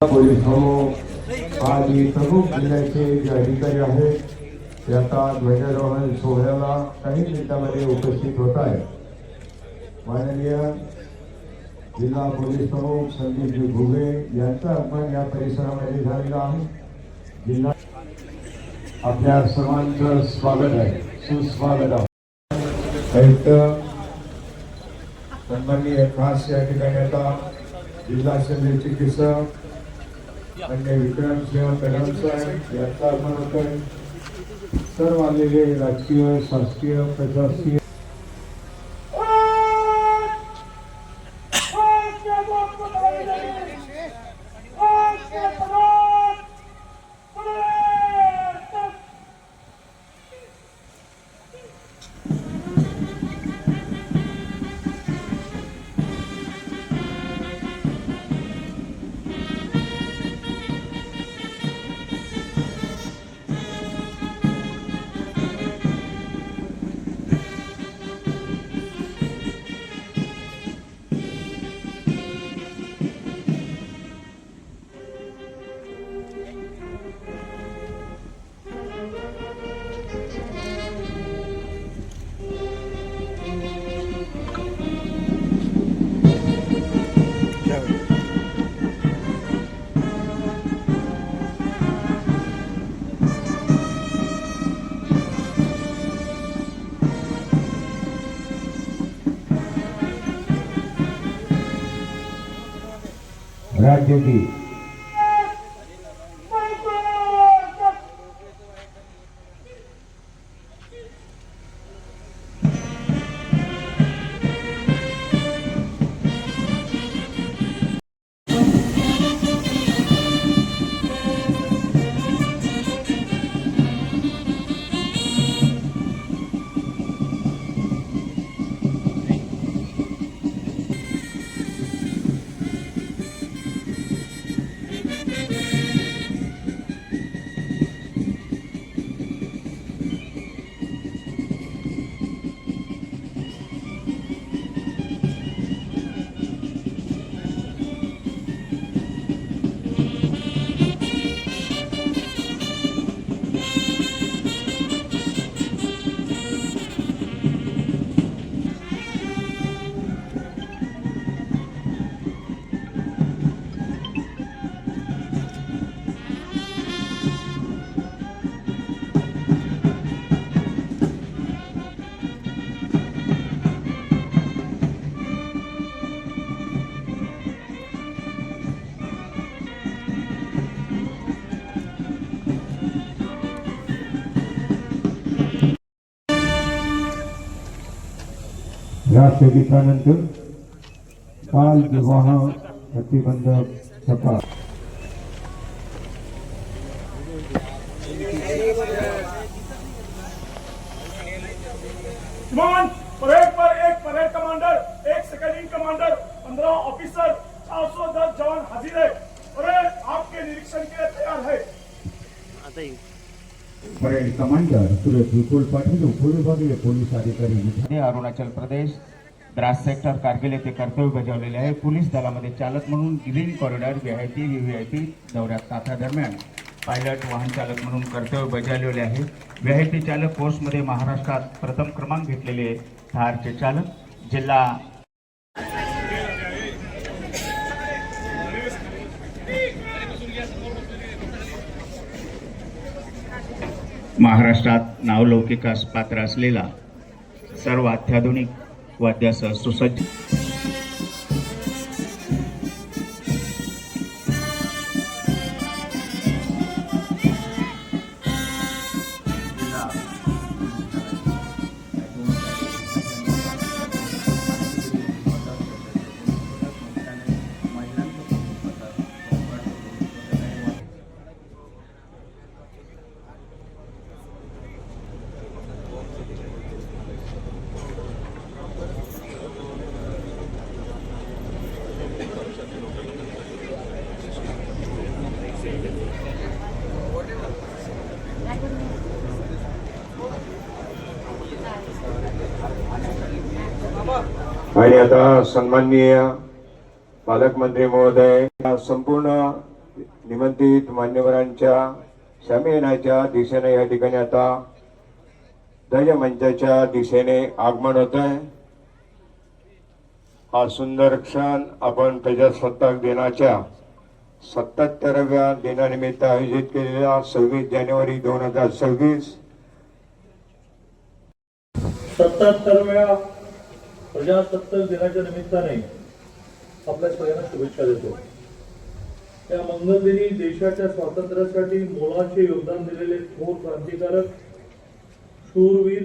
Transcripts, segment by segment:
Police आणि प्रमुख जिल्ह्याचे जे अधिकारी आहेत ते आता ध्वजारोहण सोहळ्याला काही मिनिटांमध्ये उपस्थित होत आहेत। माननीय जिल्हा पोलीस प्रमुख संदीपजी घुगे यांचं आगमन या परिसरामध्ये झालेलं आहे। जिल्हा आपल्या सर्वांचं स्वागत आहे, सुस्वागत आहे। सन्माननीय खास या ठिकाणी आता जिल्हा शल्य चिकित्सक म्हणजे विक्रम सिंह कदम साहेब यांचा आगमन होत आहे। सर्व आलेले राजकीय शासकीय प्रशासकीय राज्य की राष्ट्रगीतानंतर बाल विवाह प्रतिबंधक सभा परेड पर एक परेड कमांडर, एक सेकंड कमांडर, 15 ऑफिसर, 410 जवान हाजिर है। परेड आपके निरीक्षण के लिए तैयार है। परेड कमांडर सुरेश विपुल पाटील, उपविभागीय पोलीस अधिकारी अरुणाचल प्रदेश द्रास सेक्टर कारगिल येथे कर्तव्य बजावलेले आहे। पोलीस दलामध्ये चालक म्हणून ग्रीन कॉरिडॉर व्हीआयपी व्हीव्हीआयपी दौऱ्यात ताफ्यादरम्यान पायलट वाहन चालक म्हणून कर्तव्य बजावलेले आहे। व्हीआयपी चालक कोर्समध्ये महाराष्ट्रात प्रथम क्रमांक घेतलेले थारचे चालक जिल्हा महाराष्ट्रात नावलौकिकास पात्र असलेला सर्व अत्याधुनिक वाद्यासह सुसज्ज आणि आता सन्माननीय पालकमंत्री महोदय संपूर्ण निमंत्रित मान्यवरांच्या शमियानाच्या दिशेने या ठिकाणी आता ध्वजमंचाच्या दिशेने आगमन होत आहे. हा सुंदर क्षण आपण प्रजासत्ताक दिनाच्या 77व्या दिनानिमित्त आयोजित केलेला 26 जानेवारी 2026 77व्या प्रजासत्ताक दिनाच्या निमित्ताने आपल्या सगळ्यांना शुभेच्छा देतो. या मंगलदिनी देशाच्या स्वातंत्र्यासाठी मोलाचे योगदान दिलेले थोर क्रांतिकारक, शूरवीर,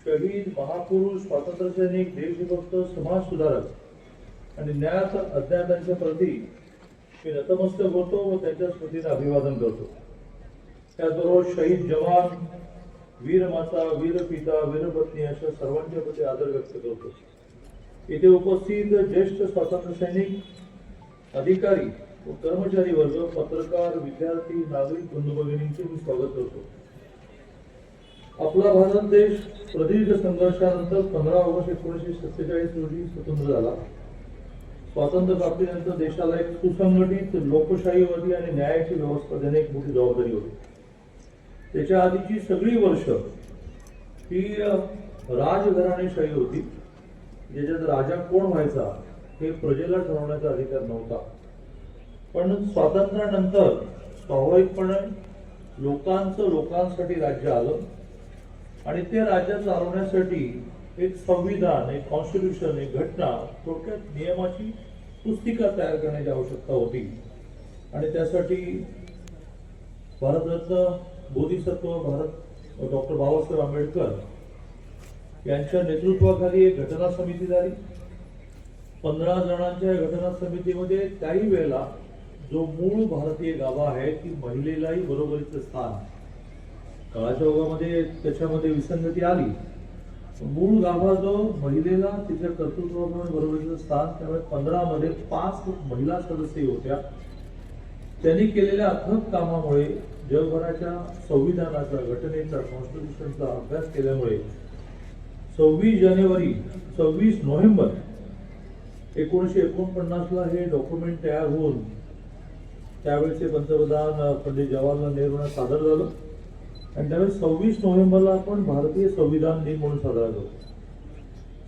शहीद, महापुरुष, स्वातंत्र्य सैनिक, देशभक्त, समाज सुधारक आणि न्यायात अज्ञातांच्या प्रती मी नतमस्तक होतो व त्यांच्या स्मृतीने अभिवादन करतो. त्याचबरोबर शहीद जवान, वीर माता, वीर पिता, वीर पत्नी अशा सर्वांच्या प्रती आदर व्यक्त करतो. इथे उपस्थित ज्येष्ठ स्वातंत्र्य सैनिक, अधिकारी व कर्मचारी वर्ग, पत्रकार, विद्यार्थी, नागरिक बंधू भगिनींचे मी स्वागत करतो. आपला भारत देश प्रदीर्घ संघर्षानंतर 15 ऑगस्ट 1947 रोजी स्वतंत्र झाला. स्वातंत्र्य प्राप्तीनंतर देशाला एक सुसंघटित लोकशाहीवादी आणि न्यायाची व्यवस्था देणे एक मोठी जबाबदारी होती. त्याच्या आधीची सगळी वर्ष ही राजघराणेशाही होती, ज्याच्यात राजा कोण व्हायचा हे प्रजेला ठरवण्याचा अधिकार नव्हता. पण स्वातंत्र्यानंतर स्वाभाविकपणे लोकांसाठी राज्य आलं आणि ते राज्य चालवण्यासाठी एक संविधान, एक कॉन्स्टिट्यूशन, एक घटना, थोडक्यात नियमाची पुस्तिका तयार करण्याची आवश्यकता होती. आणि त्यासाठी भारतरत्न बोधिसत्व भारत डॉक्टर बाबासाहेब आंबेडकर यांच्या नेतृत्वाखाली एक घटना समिती झाली. 15 जणांच्या घटना समितीमध्ये त्याही वेळेला जो मूळ भारतीय गाभा आहे ती महिलेलाही बरोबरीचं स्थान. काळाच्या ओघामध्ये त्याच्यामध्ये विसंगती आली. मूळ गाभा जो महिलेला तिच्या कर्तृत्वाप्रमाणे बरोबरीचं स्थान, त्यामुळे 15 मध्ये 5 महिला सदस्य होत्या. त्यांनी केलेल्या अथक कामामुळे जगभराच्या संविधानाचा, घटनेचा, कॉन्स्टिट्यूशनचा अभ्यास केल्यामुळे 26 नोव्हेंबर 1949 ला हे डॉक्युमेंट तयार होऊन त्यावेळेचे पंतप्रधान पंडित जवाहरलाल नेहरूंना सादर झालं. आणि त्यावेळेस 26 नोव्हेंबरला आपण भारतीय संविधान दिन म्हणून साजरा करतो.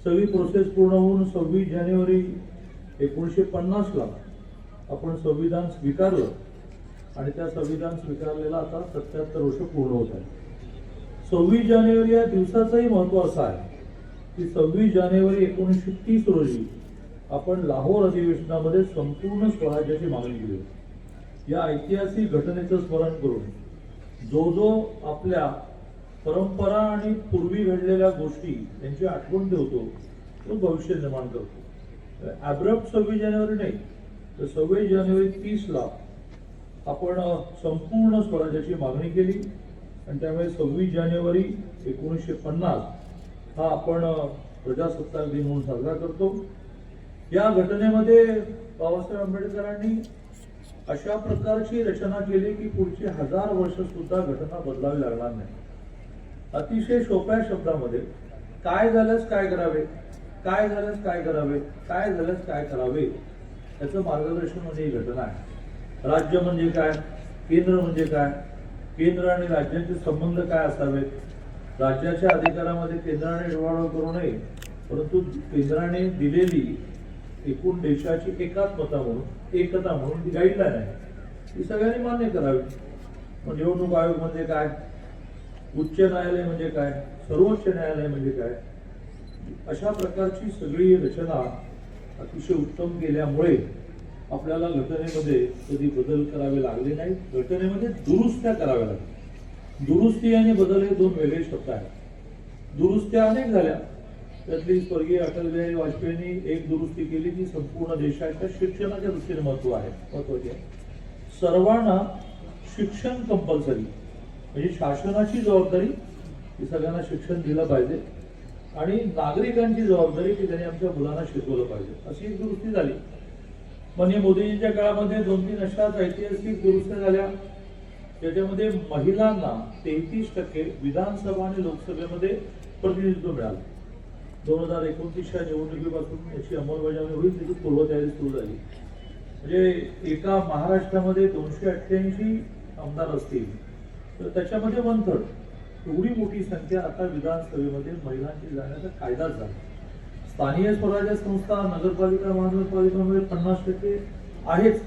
सगळी प्रोसेस पूर्ण होऊन 26 जानेवारी 1950 ला आपण संविधान स्वीकारलं आणि त्या संविधान स्वीकारलेला आता 77 वर्ष पूर्ण होत आहे. 26 जानेवारी या दिवसाचंही महत्व असं आहे की 26 जानेवारी 1930 रोजी आपण लाहोर अधिवेशनामध्ये संपूर्ण स्वराज्याची मागणी केली. या ऐतिहासिक घटनेचं स्मरण करून जो आपल्या परंपरा आणि पूर्वी घडलेल्या गोष्टी यांची आठवण ठेवतो तो भविष्य निर्माण करतो. ॲब्रप्ट 26 जानेवारी नाही, तर 26 जानेवारी 30 ला आपण संपूर्ण स्वराज्याची मागणी केली आणि त्यामुळे 26 जानेवारी 1950 हा आपण प्रजासत्ताक दिन म्हणून साजरा करतो. या घटनेमध्ये बाबासाहेब आंबेडकरांनी अशा प्रकारची रचना केली की पुढची 1000 वर्ष सुद्धा घटना बदलावी लागणार नाही. अतिशय सोप्या शब्दामध्ये काय झाल्यास काय करावे, काय झाल्यास काय करावे, काय झाल्यास काय करावे याचं मार्गदर्शन म्हणजे ही घटना आहे. राज्य म्हणजे काय, केंद्र म्हणजे काय, केंद्र आणि राज्यांचे संबंध काय असावेत, राज्याच्या अधिकारामध्ये केंद्राने ढवळाढवळ करू नये, परंतु केंद्राने दिलेली एकूण देशाची एकता म्हणून ती गाईडलाईन आहे, ती सगळ्यांनी मान्य करावी. मग निवडणूक आयोग म्हणजे काय, उच्च न्यायालय म्हणजे काय, सर्वोच्च न्यायालय म्हणजे काय, अशा प्रकारची सगळी रचना अतिशय उत्तम केल्यामुळे आपल्याला घटनेमध्ये कधी बदल करावे लागले नाही, घटनेमध्ये दुरुस्त्या कराव्या लागल्या. दुरुस्ती आणि बदल हे दोन वेगळे शब्द आहेत. दुरुस्त्या अनेक झाल्या, त्यातली स्वर्गीय अटल बिहारी वाजपेयींनी एक दुरुस्ती केली की संपूर्ण देशाच्या शिक्षणाच्या दृष्टीने महत्वाची आहे. सर्वांना शिक्षण कंपल्सरी, म्हणजे शासनाची जबाबदारी की सगळ्यांना शिक्षण दिलं पाहिजे आणि नागरिकांची जबाबदारी की त्यांनी आमच्या मुलांना शिकवलं पाहिजे, अशी एक दुरुस्ती झाली. म्हणजे मोदीजींच्या काळामध्ये 2-3 अशाच ऐतिहासिक दुरुस्त्या झाल्या, त्याच्यामध्ये महिलांना 33% विधानसभा आणि लोकसभेमध्ये प्रतिनिधित्व मिळालं. 2029च्या निवडणुकीपासून याची अंमलबजावणी होईल, त्याची पूर्वतयारी सुरू झाली. म्हणजे एका महाराष्ट्रामध्ये 288 आमदार असतील तर त्याच्यामध्ये 1/3 एवढी मोठी संख्या आता विधानसभेमध्ये महिलांची जाण्याचा कायदाच झाला. स्थानिक स्वराज्य संस्था, नगरपालिका, महानगरपालिकांमध्ये 50% आहेच,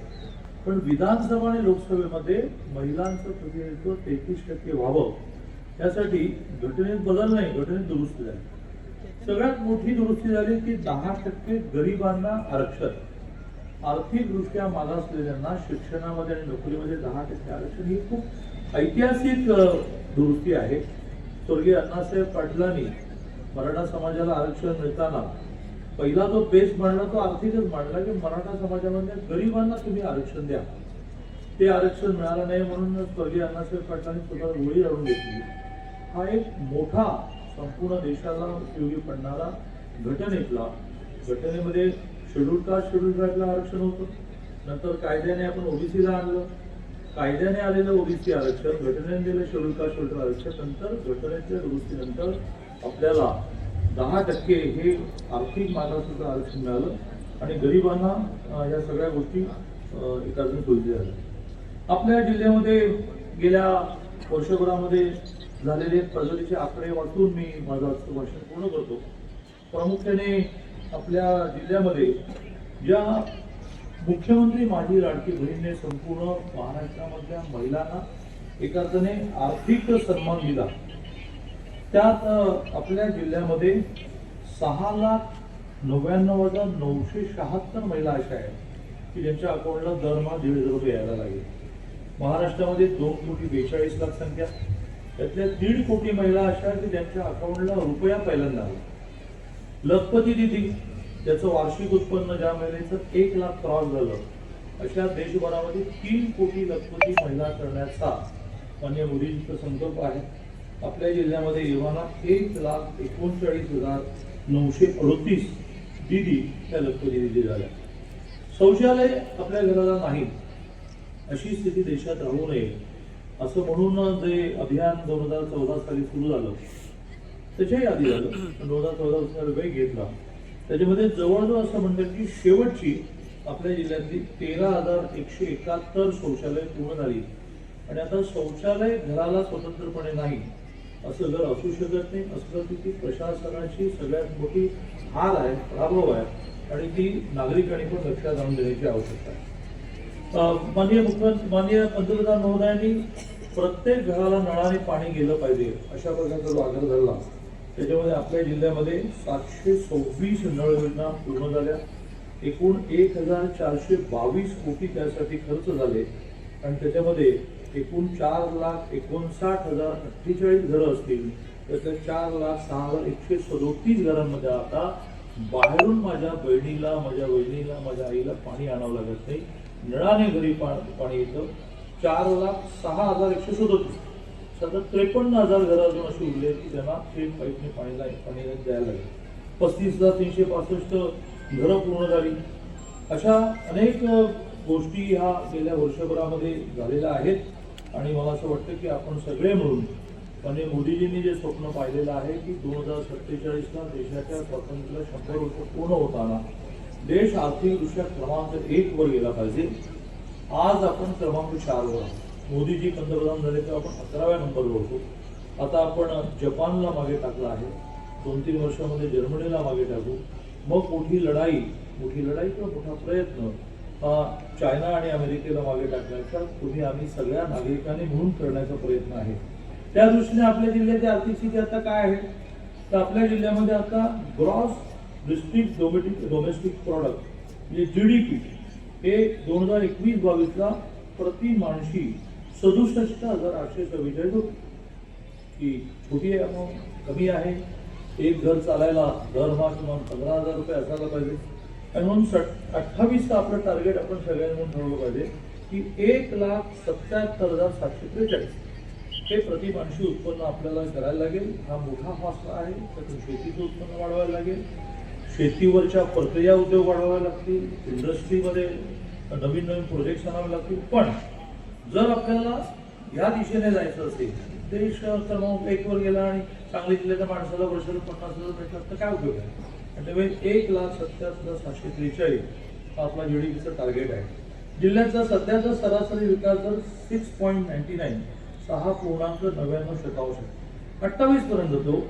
पण विधानसभा आणि लोकसभेमध्ये महिलांचं प्रतिनिधित्व 33% व्हावं यासाठी घटनेत बदल नाही, घटनेत दुरुस्ती झाली. सगळ्यात मोठी दुरुस्ती झाली ती 10% गरिबांना आरक्षण. आर्थिकदृष्ट्या मागासलेल्यांना शिक्षणामध्ये आणि नोकरीमध्ये 10% आरक्षण ही खूप ऐतिहासिक दुरुस्ती आहे. स्वर्गीय अण्णासाहेब पाटलांनी मराठा समाजाला आरक्षण मिळताना पहिला जो बेस मांडला तो आर्थिकच मांडला की मराठा समाजामधल्या गरिबांना तुम्ही आरक्षण द्या. ते आरक्षण मिळालं नाही म्हणून स्वर्गीय अण्णासाहेब पाटलांनी स्वतः गोळी लढून घेतली. हा एक मोठा संपूर्ण देशाला उपयोगी पडणारा घटनेमध्ये शेड्यूल कास्ट शेड्यूल ट्राईबला आरक्षण होतं. नंतर कायद्याने आपण ओबीसीला आणलं. कायद्याने आलेलं ओबीसी आरक्षण, घटनेने दिलं शेड्यूल कास्ट शेड्यूल आरक्षण. नंतर घटनेच्या दुरुस्तीनंतर आपल्याला 10% हे आर्थिक मागासचं आरक्षण मिळालं आणि गरिबांना या सगळ्या गोष्टी एकाजून सोयीच्या झाल्या. आपल्या जिल्ह्यामध्ये गेल्या वर्षभरामध्ये झालेले प्रगतीचे आकडे वाचून मी माझं आजचं भाषण पूर्ण करतो. प्रामुख्याने आपल्या जिल्ह्यामध्ये ज्या मुख्यमंत्री माझी लाडकी बहीणने संपूर्ण महाराष्ट्रामधल्या महिलांना एका अर्थाने आर्थिक सन्मान दिला, त्यात आपल्या जिल्ह्यामध्ये 6,99,976 महिला अशा आहेत की ज्यांच्या अकाउंटला दरमहा 1,500 रुपये यायला लागेल. महाराष्ट्रामध्ये 2,42,00,000 संख्या, त्यातल्या 1.5 कोटी महिला अशा की ज्यांच्या अकाउंटला रुपया पहिल्यांदा आला. लखपती दिदी त्याचं वार्षिक उत्पन्न ज्या महिलेचं 1 लाख क्रॉस झालं, अशा देशभरामध्ये 3 कोटी लखपती महिला करण्याचा माननीय मोदींचा संकल्प आहे. आपल्या जिल्ह्यामध्ये येवाना 1,39,938 दिदी त्या लखपती दिदी झाल्या. शौचालय आपल्या घराला नाही अशी स्थिती देशात राहू नये असं म्हणून जे अभियान 2014 साली सुरू झालं त्याच्याही आधी झालं. 2014 साली वेग घेतला. त्याच्यामध्ये जवळजवळ असं म्हणतात की शेवटची आपल्या जिल्ह्यातली 13,171 शौचालय पूर्ण झाली आणि आता शौचालय घराला स्वतंत्रपणे नाही असं जर असू शकत नाही. असं ती प्रशासनाची सगळ्यात मोठी हार आहे, पराभव आहे आणि ती नागरिकांनी पण लक्षात आणून देण्याची आवश्यकता आहे. माननीय पंतप्रधान महोदयांनी प्रत्येक घराला नळाने पाणी गेलं पाहिजे अशा प्रकारचा जो आग्रह धरला, त्याच्यामध्ये आपल्या जिल्ह्यामध्ये 726 नळ योजना पूर्ण झाल्या. एकूण 1,422 कोटी त्यासाठी खर्च झाले आणि त्याच्यामध्ये एकूण 4,59,048 घरं असतील. त्यातल्या 4,06,137 घरांमध्ये आता बाहेरून माझ्या बहिणीला, माझ्या वहिनीला, माझ्या आईला पाणी आणावं लागत नाही. नळाने घरी पाणी येतं. 4,06,137 सतत 53,000 घरं अजून अशी उरले की त्यांना थेट पाईपने पाणी द्यायला लागेल. 35,365 घरं पूर्ण झाली. अशा अनेक गोष्टी ह्या गेल्या वर्षभरामध्ये झालेल्या आहेत आणि मला असं वाटतं की आपण सगळे मिळून आणि मोदीजींनी जे स्वप्न पाहिलेलं आहे की 2047ला देशाच्या स्वातंत्र्याला 100 वर्ष पूर्ण होताना देश आर्थिकदृष्ट्या क्रमांक 1 वर गेला पाहिजे. आज आपण क्रमांक 4 वर आहोत. मोदीजी पंतप्रधान झाले तेव्हा आपण 11व्या नंबरवर होतो. आता आपण जपानला मागे टाकला आहे. 2-3 वर्षामध्ये जर्मनीला मागे टाकू. मग मोठी लढाई किंवा मोठा प्रयत्न चायना आणि अमेरिकेला मागे टाकण्याचा तुम्ही आम्ही सगळ्या नागरिकांनी मिळून करण्याचा प्रयत्न आहे. त्या दृष्टीने आपल्या जिल्ह्याची आर्थिक स्थिती आता काय आहे तर आपल्या जिल्ह्यामध्ये आता ग्रॉस डिस्ट्रिक्ट डोमेस्टिक प्रॉडक्ट म्हणजे GDP हे 2021-22ला प्रति माणशी 67,844 होते. ही छोटी अमाऊंट कमी आहे. एक घर चालायला दरमहा किमान 15,000 रुपये असायला पाहिजे आणि म्हणून 28चं आपलं टार्गेट आपण सगळ्यांनी म्हणून ठरवलं पाहिजे की 1,77,743 हे प्रति माणशी उत्पन्न आपल्याला करायला लागेल. हा मोठा फासला आहे. त्यातून शेतीचं उत्पन्न वाढवायला लागेल. शेतीवरच्या प्रक्रिया उद्योग वाढवावे लागतील. इंडस्ट्रीमध्ये नवीन प्रोजेक्ट्स आणावे लागतील. पण जर आपल्याला या दिशेने जायचं असेल, देश क्रमांक 1 वर गेला आणि सांगली जिल्ह्याच्या माणसाला वर्षाला 50,000 भेटतात तर काय उपयोग आहे. त्यामुळे 1,77,743 हा आपला GDPचं टार्गेट आहे. जिल्ह्याचा सध्याचा सरासरी विकास दर 6.99 6.99%. 28 पर्यंत तो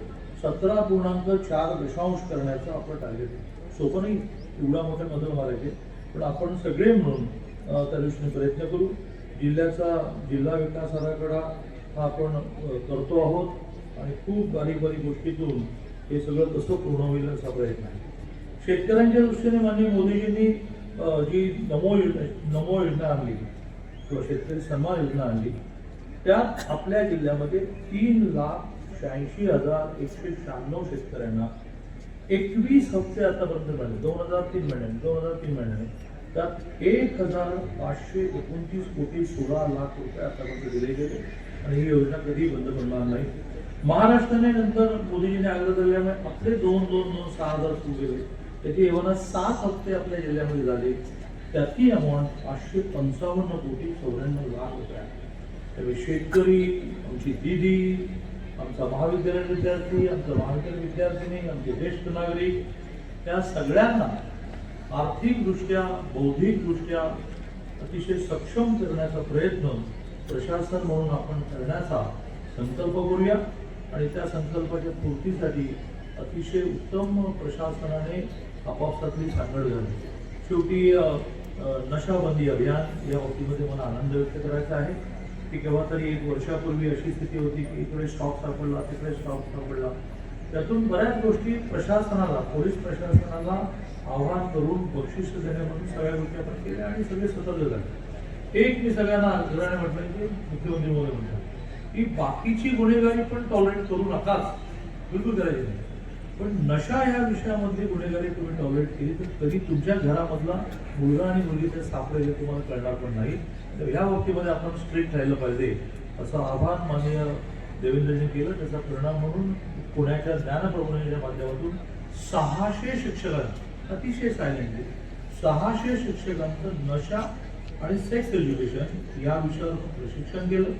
17.4 करण्याचं आपलं टार्गेट आहे. सोपं नाही एवढा मोठे बदल मारायचे, पण आपण सगळे मिळून त्या दृष्टीने प्रयत्न करू. जिल्हा विकास आराखडा हा आपण करतो आहोत आणि खूप बारीक बारीक गोष्टीतून हे सगळं कसं पूर्ण होईल असा प्रयत्न आहे. शेतकऱ्यांच्या दृष्टीने माननीय मोदीजींनी जी नमो योजना आणली किंवा शेतकरी सन्मान योजना आणली, त्यात आपल्या जिल्ह्यामध्ये 3,86,196 शेतकऱ्यांना 21 हप्ते आतापर्यंत मिळाले. 2003 महिन्याने त्यात 1,529 कोटी 16 लाख रुपये आतापर्यंत दिले गेले आणि ही योजना कधी बंद पडणार नाही. महाराष्ट्राने नंतर मोदीजींनी आग्रह केल्यामुळे आपले 2,2,2,6,000 सुरू केले. त्याची एवढा 7 हप्ते आपल्या जिल्ह्यामध्ये झाले. त्याची अमाऊंट 555 कोटी 94 लाख रुपये आहे. त्यामुळे शेतकरी, आमची दिदी, आमचा महाविद्यालय विद्यार्थी, आमचा महाविद्यालय विद्यार्थिनी, आमचे ज्येष्ठ नागरिक, त्या सगळ्यांना आर्थिकदृष्ट्या बौद्धिकदृष्ट्या अतिशय सक्षम करण्याचा प्रयत्न प्रशासन म्हणून आपण करण्याचा संकल्प करूया आणि त्या संकल्पाच्या पूर्तीसाठी अतिशय उत्तम प्रशासनाने आपापसातली सांगड घालली. शेवटी नशाबंदी अभियान या बाबतीमध्ये मला आनंद व्यक्त करायचा आहे की केव्हा तरी 1 वर्षापूर्वी अशी स्थिती होती की इकडे स्टॉक सापडला, तिकडे स्टॉक सापडला. त्यातून बऱ्याच गोष्टी प्रशासनाला, पोलीस प्रशासनाला आव्हान करून बक्षीस देणे म्हणून सगळ्या गोष्टी आपण केल्या आणि सगळे सतर्क झाले. एक मी सगळ्यांना आग्रहाने म्हटलं की मुख्यमंत्री महोदय म्हणतात की बाकीची गुन्हेगारी पण टॉलरेट करू नकाच, बिलकुल करायची नाही, पण नशा या विषयामध्ये गुन्हेगारी तुम्ही टॉलरेट केली तर कधी तुमच्या घरामधला मुलगा आणि मुलगी ते सापडेल तुम्हाला कळणार पण नाही. तर या बाबतीमध्ये आपण स्ट्रिक्ट राहिलं पाहिजे असं आवाहन माननीय देवेंद्रजींनी केलं. त्याचा परिणाम म्हणून पुण्याच्या ज्ञानप्रबोधिनीच्या माध्यमातून 600 शिक्षकांना अतिशय सायलेंटली 600 शिक्षकांचं नशा आणि सेक्स एज्युकेशन या विषयावर प्रशिक्षण केलं.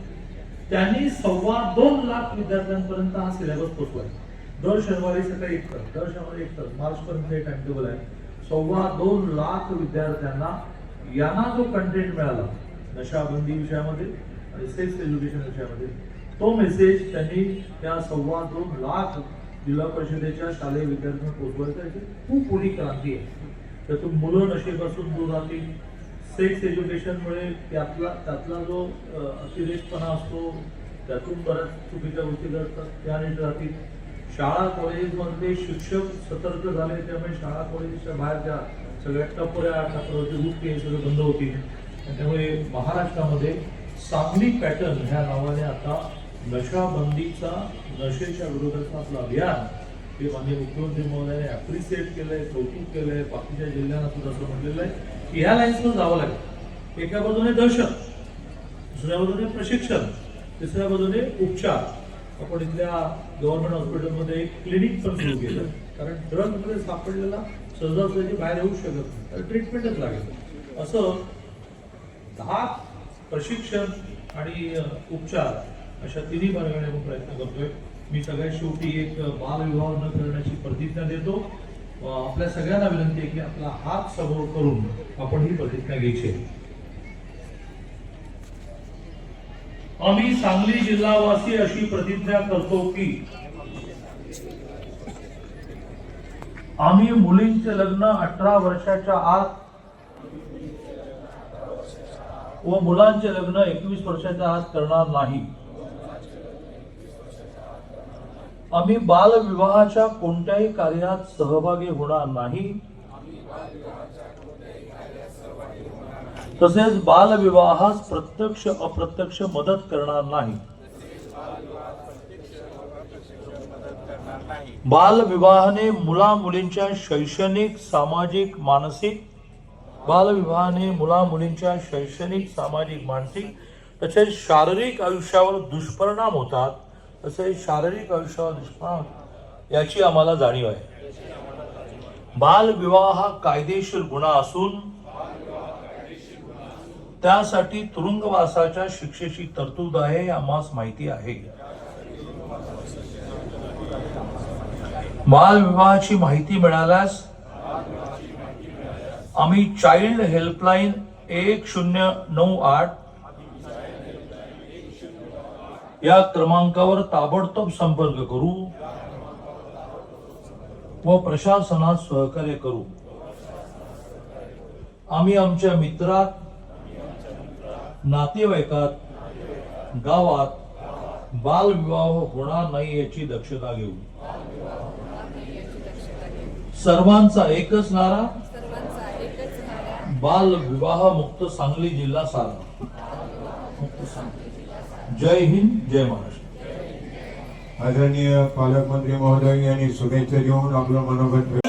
त्यांनी 2.25 लाख विद्यार्थ्यांपर्यंत हा सिलेबस पोहोचवाय. दर शनिवारी सकाळी 1 तास, दर शनिवारी 1 तास, मार्चपर्यंत हे टाइम टेबल आहे. 2.25 लाख विद्यार्थ्यांना यांना जो कंटेंट मिळाला नशाबंदी विषयामध्ये आणि सेक्स एज्युकेशन विषयामध्ये, तो मेसेज त्यांनी त्या 2.25 लाख जिल्हा परिषदेच्या शालेय विद्यार्थ्यांना पोहोचवायचा. याची खूप मोठी क्रांती आहे. त्यातून मुलं नशेपासून दूर राहतील. सेक्स एज्युकेशनमुळे त्यातला जो अतिरेकपणा असतो त्यातून बऱ्याच चुकीच्या गोष्टी घडतात, त्या नीट राहतील. शाळा कॉलेजमधले शिक्षक सतर्क झाले, त्यामुळे शाळा कॉलेजच्या बाहेरच्या सगळ्या टपऱ्यावरती रूट हे सगळं बंद होतील. त्यामुळे महाराष्ट्रामध्ये सांगली पॅटर्न ह्या नावाने आता नशाबंदीचा, नशेच्या विरोधाचं आपलं अभियान हे माननीय मुख्यमंत्री महोदयाने ॲप्रिशिएट केलंय, कौतुक केलंय. बाकीच्या जिल्ह्यांना सुद्धा असं म्हटलेलं आहे की ह्या लाईन्सवर जावं लागेल. एका बाजूने दहशत, दुसऱ्या बाजूने प्रशिक्षण, तिसऱ्या बाजूने उपचार. आपण इथल्या गव्हर्नमेंट हॉस्पिटलमध्ये एक क्लिनिक पण सुरू केलं, कारण ड्रगमध्ये सापडलेला सहजासहजी बाहेर येऊ शकत नाही, तर ट्रीटमेंटच लागेल. असं 10 प्रशिक्षण आणि उपचार अशा तिन्ही मार्गाने आपण प्रयत्न करतोय. मी सगळ्यात शेवटी एक बालविवाह न करण्याची प्रतिज्ञा देतो. आपल्या सगळ्यांना विनंती आहे की आपला हात समोर करून आपण ही प्रतिज्ञा घ्यायची आहे. आम्ही सांगली जिल्हावासी अशी प्रतिज्ञा करतो की आम्ही मुलींचे लग्न 18 वर्षाच्या आत व मुलांचे लग्न 21 वर्षाच्या आत करणार नाही. आम्ही बालविवाहाच्या कोणत्याही कार्यात सहभागी होणार नाही. तसेच बालविवाहास प्रत्यक्ष अप्रत्यक्ष मदत करणार नाही. बालविवाहाने मुला मुलींच्या शैक्षणिक, सामाजिक, मानसिक तसेच शारीरिक आयुष्यावर दुष्परिणाम होतात. तसेच शारीरिक आयुष्यावर दुष्परिणाम याची आम्हाला जाणीव आहे. बालविवाह हा कायदेशीर गुन्हा असून त्यासाठी तुरुंगवासाच्या शिक्षेची तरतूद आहे हे आम्हास माहिती आहे. बालविवाहाची माहिती मिळाल्यास आम्ही चाइल्ड हेल्पलाईन 1098 या क्रमांकावर ताबडतोब संपर्क करू व प्रशासनास सहकार्य करू. आम्ही आमच्या मित्रात, नातेवाईकात, गावात बालविवाह होणार नाही याची दक्षता घेऊ. सर्वांचा एकच नारा, बाल विवाह मुक्त सांगली जिल्हा सारा. जय हिंद, जय महाराष्ट्र. आदरणीय पालकमंत्री महोदय यांनी शुभेच्छा देऊन आपलं मनोगत